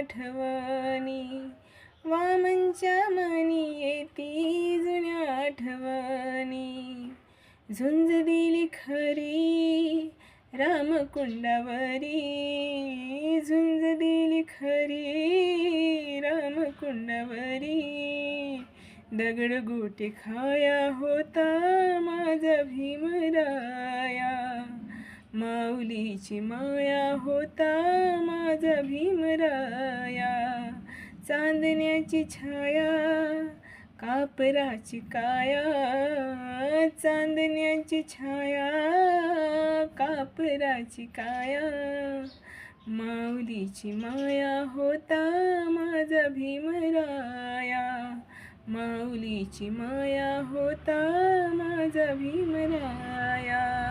आठवणी, वामनच्या मनी येती जुन्या आठवणी. झुंज दिली खरी रामकुंडावरी, झुंज दिली खरी रामकुंडावरी. दगडगोटे खाया होता माझा भीमराया, माऊलीची माया होता माझा भीमराया. चांदण्याची छाया कापराची काया, चांदण्याची छाया कापराची काया. माऊलीची माया होता माझा भीमराया, माऊलीची माया होता माझा भीमराया.